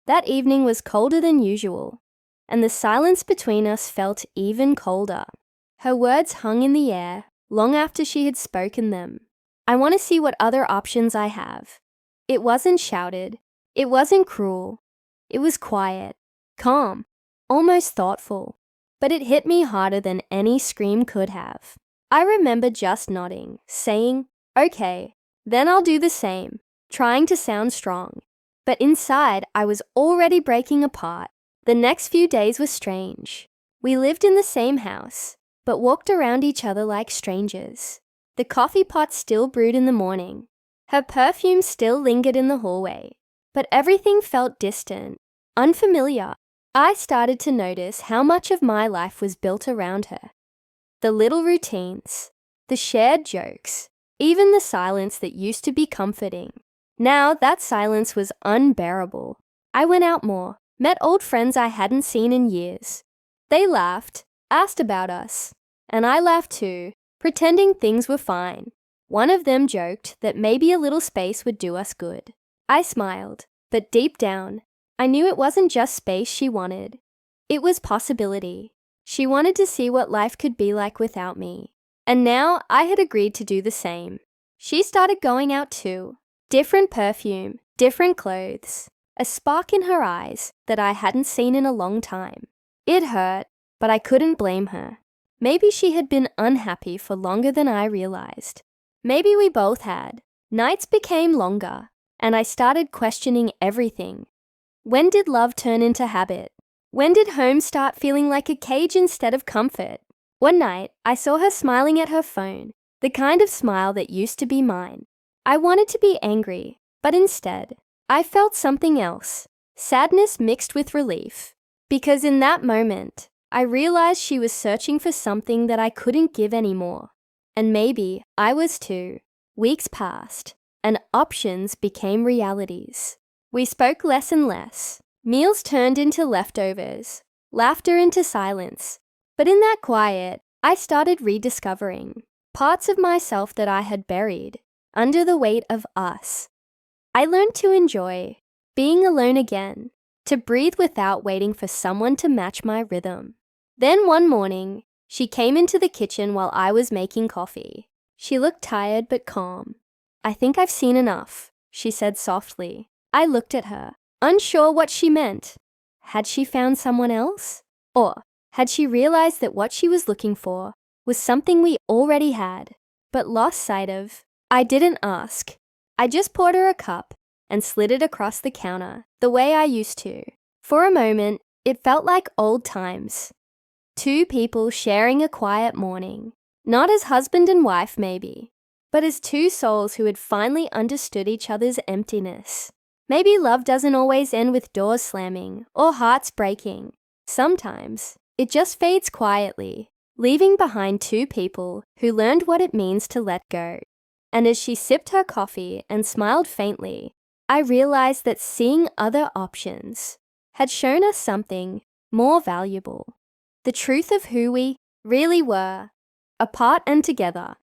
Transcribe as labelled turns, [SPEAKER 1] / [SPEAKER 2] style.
[SPEAKER 1] That evening was colder than usual, and the silence between us felt even colder. Her words hung in the air long after she had spoken them. I want to see what other options I have. It wasn't shouted. It wasn't cruel. It was quiet, calm, almost thoughtful. But it hit me harder than any scream could have. I remember just nodding, saying, "Okay, then I'll do the same," trying to sound strong. But inside, I was already breaking apart. The next few days were strange. We lived in the same house, but walked around each other like strangers. The coffee pot still brewed in the morning. Her perfume still lingered in the hallway. But everything felt distant, unfamiliar. I started to notice how much of my life was built around her. The little routines, the shared jokes, even the silence that used to be comforting. Now that silence was unbearable. I went out more, met old friends I hadn't seen in years. They laughed, asked about us, and I laughed too, pretending things were fine. One of them joked that maybe a little space would do us good. I smiled, but deep down, I knew it wasn't just space she wanted. It was possibility. She wanted to see what life could be like without me. And now I had agreed to do the same. She started going out too. Different perfume, different clothes, a spark in her eyes that I hadn't seen in a long time. It hurt, but I couldn't blame her. Maybe she had been unhappy for longer than I realized. Maybe we both had. Nights became longer, and I started questioning everything. When did love turn into habit? When did home start feeling like a cage instead of comfort? One night, I saw her smiling at her phone, the kind of smile that used to be mine. I wanted to be angry, but instead, I felt something else, sadness mixed with relief. Because in that moment, I realized she was searching for something that I couldn't give anymore. And maybe I was too. Weeks passed, and options became realities. We spoke less and less. Meals turned into leftovers, laughter into silence. But in that quiet, I started rediscovering parts of myself that I had buried under the weight of us. I learned to enjoy being alone again, to breathe without waiting for someone to match my rhythm. Then one morning, she came into the kitchen while I was making coffee. She looked tired but calm. "I think I've seen enough," she said softly. I looked at her, unsure what she meant. Had she found someone else? Or had she realized that what she was looking for was something we already had, but lost sight of? I didn't ask. I just poured her a cup and slid it across the counter, the way I used to. For a moment, it felt like old times. Two people sharing a quiet morning, not as husband and wife maybe, but as two souls who had finally understood each other's emptiness. Maybe love doesn't always end with doors slamming or hearts breaking. Sometimes it just fades quietly, leaving behind two people who learned what it means to let go. And as she sipped her coffee and smiled faintly, I realized that seeing other options had shown us something more valuable. The truth of who we really were, apart and together.